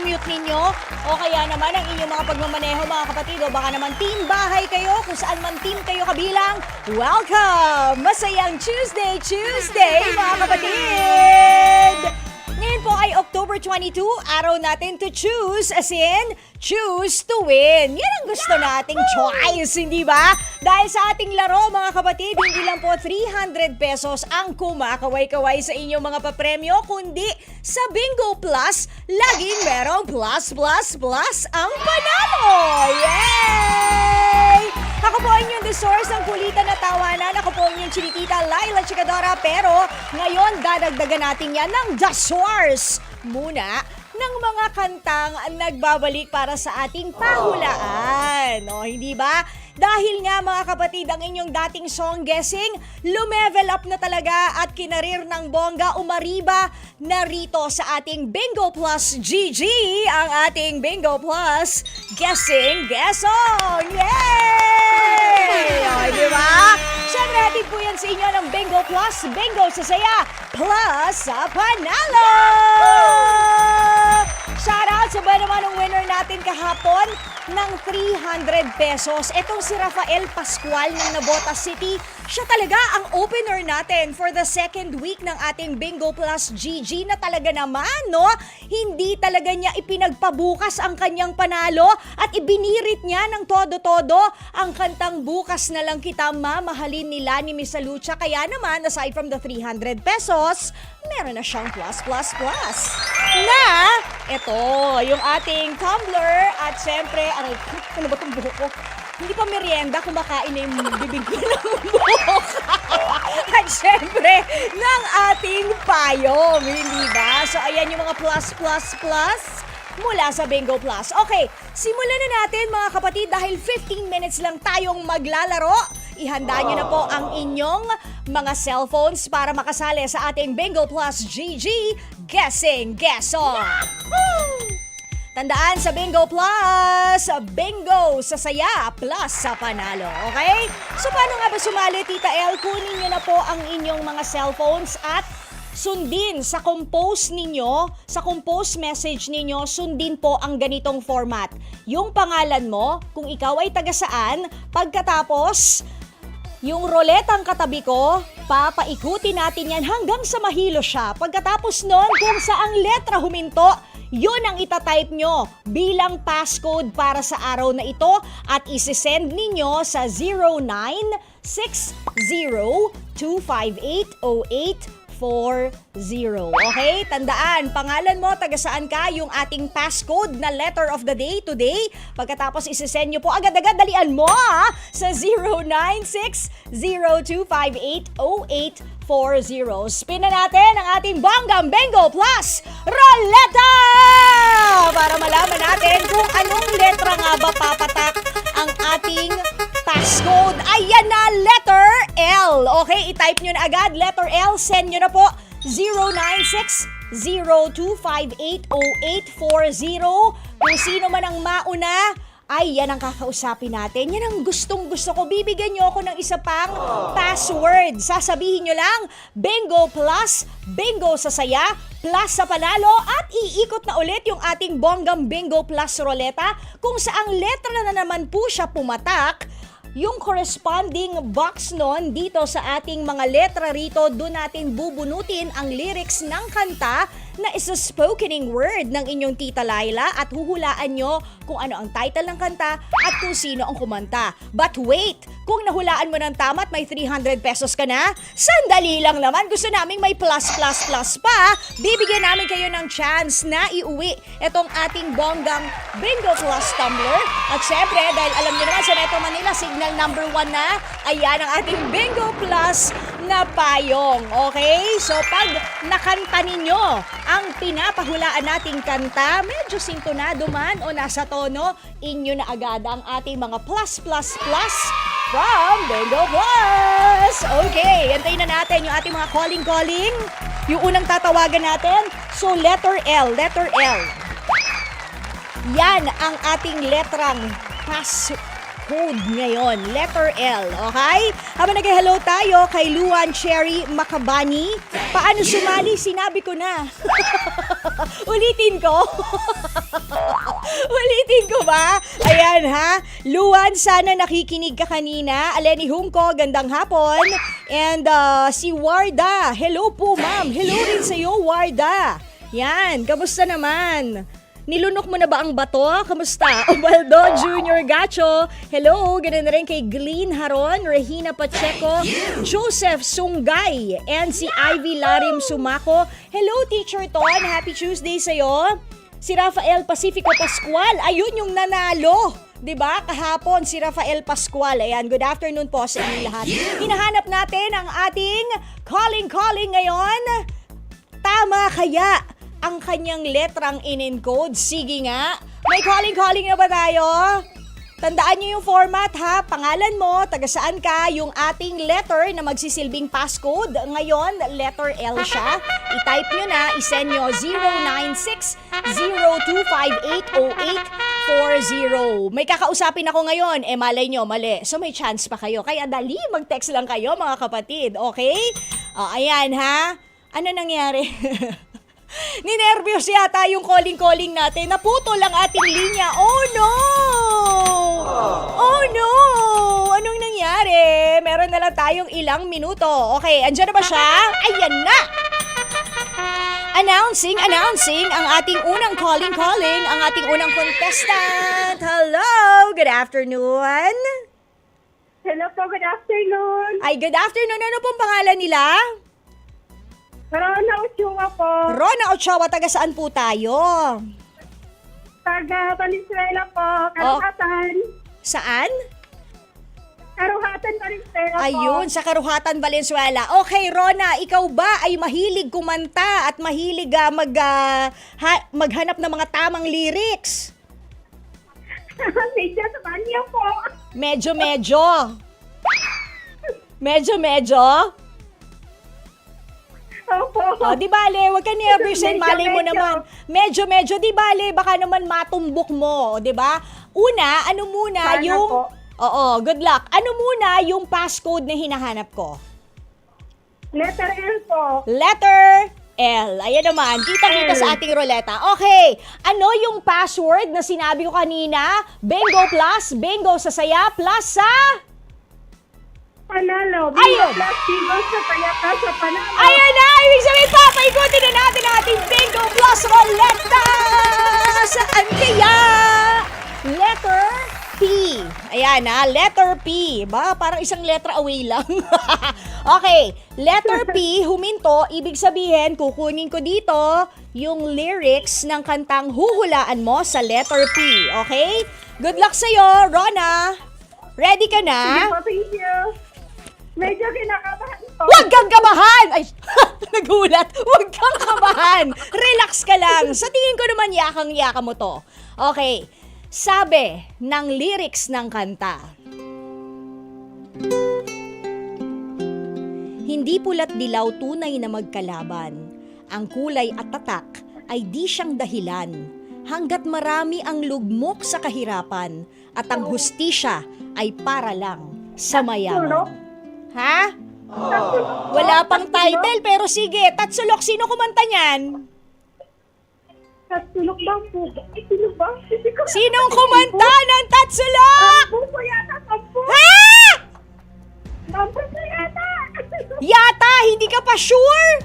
pagko-commute ninyo o kaya naman ang inyong mga pagmamaneho mga kapatid o baka naman team bahay kayo kung saan man team kayo kabilang. Welcome! Masayang Tuesday mga kapatid! Ngayon po ay October 22, araw natin to choose, as in, choose to win. Yan ang gusto nating choice, hindi ba? Dahil sa ating laro, mga kapatid, hindi lang po 300 pesos ang kumakaway-kaway sa inyong mga papremyo, kundi sa Bingo Plus, laging merong plus ang panalo! Yay! Ako po ang inyong the source ng kulitan na tawanan. Ako po ang inyong chinikita, Laila Chikadora. Pero ngayon, dadagdagan natin yan ng the source muna ng mga kantang nagbabalik para sa ating pahulaan. O, hindi ba? Dahil nga mga kapatid, ang inyong dating song guessing, lumevel up na talaga at kinarir ng bongga, umariba na rito sa ating Bingo Plus GG, ang ating Bingo Plus Guessing Guessong! Yay! O, di ba? Siyempre, hatid po yan sa inyo ng Bingo Plus, Bingo sa saya, plus sa panalo! Shoutout sa ba naman ang winner natin kahapon ng 300 pesos. Itong si Rafael Pascual ng Navotas City. Siya talaga ang opener natin for the second week ng ating Bingo Plus GG na talaga naman, no? Hindi talaga niya ipinagpabukas ang kanyang panalo at ibinirit niya ng todo-todo ang kantang Bukas na Lang Kita Mamahalin nila ni Miss Lucha. Kaya naman, aside from the 300 pesos, meron na siyang plus. Na, ito, yung ating tumbler at syempre, ano ba itong buhok ko? Hindi pa merienda, kumakain na yung bibig ko ng buhok. At syempre, ng ating payong, hindi ba? So, ayan yung mga plus mula sa Bingo Plus. Okay, simulan na natin mga kapatid dahil 15 minutes lang tayong maglalaro. Ihanda nyo na po ang inyong mga cellphones para makasali sa ating Bingo Plus GG Guessing Guessong. Tandaan sa Bingo Plus, bingo sa saya plus sa panalo. Okay? So paano nga ba sumali, Tita El? Kunin nyo na po ang inyong mga cellphones at sundin sa compose ninyo, sa compose message ninyo, sundin po ang ganitong format. Yung pangalan mo, kung ikaw ay taga saan, pagkatapos, yung roletang katabi ko, papaikutin natin yan hanggang sa mahilo siya. Pagkatapos nun, kung saang letra huminto, yun ang itatype nyo bilang passcode para sa araw na ito at isisend ninyo sa 0960-258-0840. Okay? Tandaan, pangalan mo, taga saan ka, yung ating passcode na letter of the day today. Pagkatapos isisend nyo po, agad-agad dalian mo sa 0960-258-0840. Spin na natin ang ating Bonggang Bingo Plus Roleta! Para malaman natin kung anong letra nga ba papatak ang ating passcode. Ayan na, letter L. Okay, i-type nyo na agad. Letter L, send nyo na po 0960-258-0840. Kung sino man ang mauna, ay yan ang kakausapin natin. Yan ang gustong-gusto ko. Bibigyan nyo ako ng isa pang password. Sasabihin nyo lang, Bingo Plus, Bingo sa saya, plus sa panalo, at iikot na ulit yung ating Bonggang Bingo Plus Roleta kung saang letra na naman po siya pumatak. Yung corresponding box nun dito sa ating mga letra rito, doon natin bubunutin ang lyrics ng kanta na isa spokening word ng inyong Tita Laila at huhulaan nyo kung ano ang title ng kanta at kung sino ang kumanta. But wait, kung nahulaan mo ng tama at may 300 pesos ka na, sandali lang naman. Gusto naming may plus pa. Bibigyan namin kayo ng chance na iuwi itong ating Bonggang Bingo Plus tumbler. At syempre, dahil alam nyo naman sa Metro Manila, signal number 1 na, ayan ang ating Bingo Plus na payong. Okay? So pag nakanta ninyo ang pinapahulaan nating kanta, medyo sintonado man o nasa tono, inyo na agad ang ating mga plus from Bingo Plus. Okay, antayin na natin yung ating mga calling. Yung unang tatawagan natin, so letter L. Yan ang ating letrang code ngayon. Letter L, okay? Habang nag-hello tayo kay Luan Cherry Makabani. Paano sumali? Sinabi ko na. Ulitin ko. Ulitin ko ba? Ayan ha. Luan, sana nakikinig ka kanina. Aleni Hungko, gandang hapon. And si Warda. Hello po ma'am. Hello rin sa'yo, Warda. Yan, kamusta naman? Nilunok mo na ba ang bato? Kamusta? Ubaldo Junior Gacho. Hello, ganun na rin kay Glenn Haron, Regina Pacheco, Joseph Sungay, and si Ivy Larim Sumako. Hello, Teacher Ton. Happy Tuesday sa'yo. Si Rafael Pacifico Pascual. Ayun yung nanalo. 'Di ba? Kahapon si Rafael Pascual. Ayan, good afternoon po sa inyong lahat. Hinahanap natin ang ating calling ngayon. Tama kaya ang kanyang letrang in-encode? Sige nga. May calling na ba tayo? Tandaan nyo yung format ha. Pangalan mo, taga saan ka, yung ating letter na magsisilbing passcode. Ngayon, letter L siya. I-type nyo na, isend nyo 096-0258-0840. May kakausapin ako ngayon. Malay nyo, mali. So may chance pa kayo. Kaya dali, mag-text lang kayo mga kapatid. Okay? Ayan ha. Ano nangyari? Ninervyos yata yung calling natin. Naputol ang ating linya. Oh no! Oh no! Anong nangyari? Meron na lang tayong ilang minuto. Okay, andyan na ba siya? Ayan na! Announcing ang ating unang calling, ang ating unang contestant. Hello! Good afternoon! Hello po, good afternoon. Ay, good afternoon. Ano pong pangalan nila? Rona Ochoa po. Rona Ochoa, taga saan po tayo? Taga Valenzuela po. Karuhatan. Saan? Karuhatan Valenzuela po. Ayun, sa Karuhatan, Valenzuela. Okay, Rona, ikaw ba ay mahilig kumanta at mahilig maghanap ng mga tamang lyrics? Medyo sa kanya po. Medyo. Opo. Di bale, wag ka never say, malay mo Medyo. naman. Medyo, di bale, baka naman matumbok mo, di ba? Una, ano muna Sana yung... po. Oo, good luck. Ano muna yung passcode na hinahanap ko? Letter L po. Letter L. Ayan naman, kita-kita sa ating ruleta. Okay, ano yung password na sinabi ko kanina? Bingo plus, bingo sa saya, plus sa... Panalo. Ayun. Plus bingo sa Tayaka sa Panalo. Ayan na! Ibig sabihin, papaikutin na natin ang ating Bingo Plus Roleta! Saan kaya? Letter P. Ayan na, letter P. Ba, parang isang letra away lang. Okay, letter P, huminto. Ibig sabihin, kukunin ko dito yung lyrics ng kantang huhulaan mo sa letter P. Okay? Good luck sa'yo, Rona. Ready ka na? Sige po, thank you. Medyo kinakabahan po. Huwag kang kabahan! Ay, nagulat. Huwag kang kabahan. Relax ka lang. Sa tingin ko naman, yakang-yaka mo to. Okay. Sabi ng lyrics ng kanta. Hindi pula't dilaw tunay na magkalaban. Ang kulay at tatak ay di siyang dahilan. Hanggat marami ang lugmok sa kahirapan at ang hustisya ay para lang sa mayaman. Ha? Wala pang title, pero sige. Tatsulok, sino kumanta niyan? Tatulog ba po? Sino ba? Sinong kumanta ng Tatsulok? Buko yata. Sampo. Ha? Sampo po yata. Yata, hindi ka pa sure?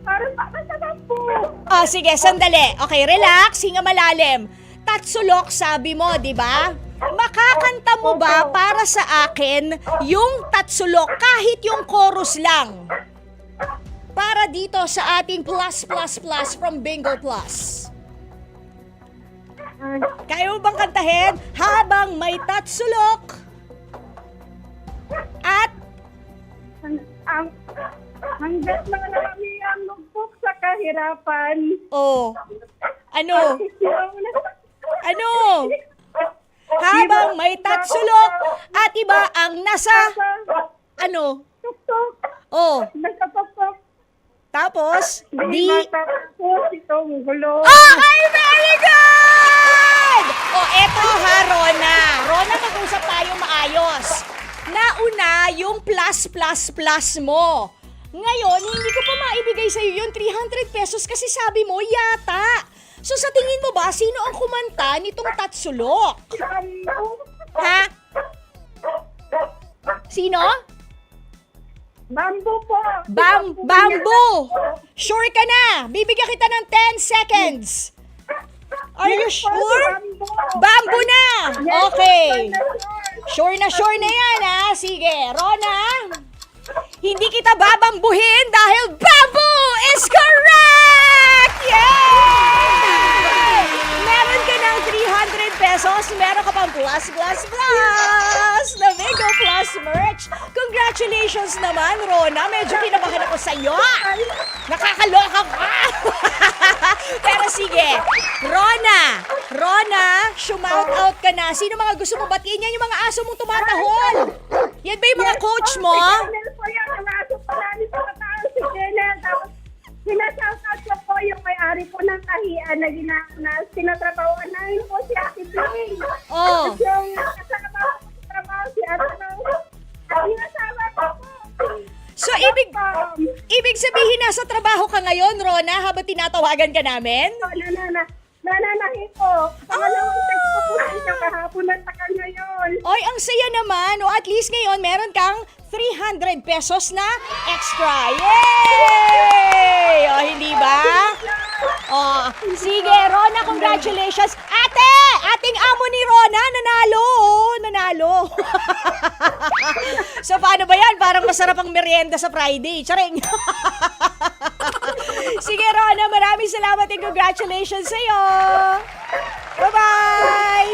Parang baka sa sampo. Sige, sandali. Okay, relax, hinga malalim. Tatsulok, sabi mo, di ba? Makakanta mo ba para sa akin yung Tatsulok kahit yung chorus lang? Para dito sa ating plus from Bingo Plus. Kaya mo bang kantahin? Habang may Tatsulok at Hanggat marami ang lugmok sa kahirapan. ano? Habang may Tatsulok at iba ang nasa Tuk-tuk. Nagkapapok. Tapos Di matapos itong gulo. Okay, very good! eto ha, Rona. Rona, mag-usap tayo maayos. Nauna yung plus mo. Ngayon, hindi ko pa maibigay sa'yo yung 300 pesos kasi sabi mo, yata. So sa tingin mo ba, sino ang kumanta nitong Tatsulok? Ha? Sino? Bamboo po. Bamboo! Sure ka na? Bibigyan kita ng 10 seconds. Are you sure? Bamboo na! Okay. Sure na yan ha. Sige, Rona. Hindi kita babambuhin dahil bamboo is correct! Yay! Meron ka ng 300 pesos. Meron ka pang plus na Bingo Plus merch. Congratulations naman, Rona. Medyo kinabahan ako sa'yo. Nakakaloka ka. Pero sige, Rona, shout out ka na. Sino mga gusto mo batiin? Yan yung mga aso mong tumatahol. Yan ba yung mga coach mo? Si Janelle po yan. Ang aso po namin sa katao si Janelle. Tapos, sinashoutout ko po yung may-ari po ng kahian na sinatrabahoan namin po si Ate Bing. Oh. Tapos yung trabaho si Ate Rose. At yung asawa ko po. So, ibig sabihin nasa trabaho ka ngayon, Rona, habang tinatawagan ka namin? Nananahi po. Pangalawang text ko po siya kahapon at saka ngayon. Oy, ang saya naman. O at least ngayon, meron kang 300 pesos na extra. Yay! O, hindi ba? O, sige, Rona, congratulations. Ating amo ni Rona, nanalo. So, paano ba yan? Parang masarap ang merienda sa Friday. Charing. Sige, Rona, maraming salamat and congratulations sa'yo. Bye-bye!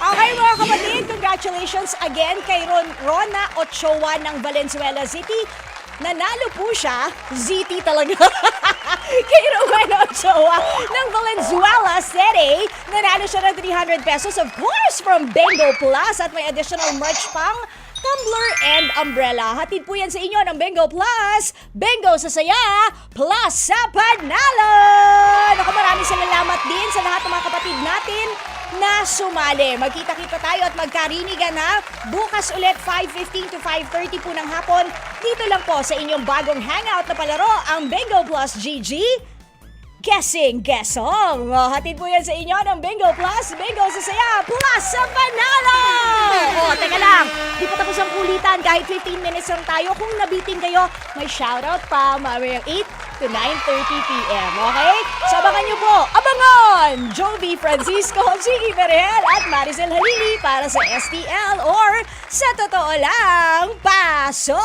Okay mga kapatid, congratulations again kay Rona Ochoa ng Valenzuela City. Nanalo po siya, ZT talaga, kay Rona Ochoa ng Valenzuela City. Nanalo siya ng 300 pesos, of course, from Bingo Plus at may additional merch pang tumbler and umbrella. Hatid po yan sa inyo ng Bingo Plus. Bingo sa saya, plus sa panalo! Naku, maraming salamat din sa lahat ng mga kapatid natin na sumali. Magkita-kita tayo at magkarinigan ha. Bukas ulit 5:15 to 5:30 po ng hapon. Dito lang po sa inyong bagong hangout na palaro, ang Bingo Plus GG. Guessing Guessong. Hatid po yan sa inyo ng Bingo Plus. Bingo sa saya, plus sa panalo! Teka lang. Di pa tapos ang kulitan. Kahit 15 minutes lang tayo. Kung nabitin kayo, may shoutout pa mamayang 8 to 9:30 p.m. Okay? So abangan nyo po. Abangan! Jovi Francisco, Chiki Berhel at Maricel Halili para sa STL or sa totoo lang, Paso!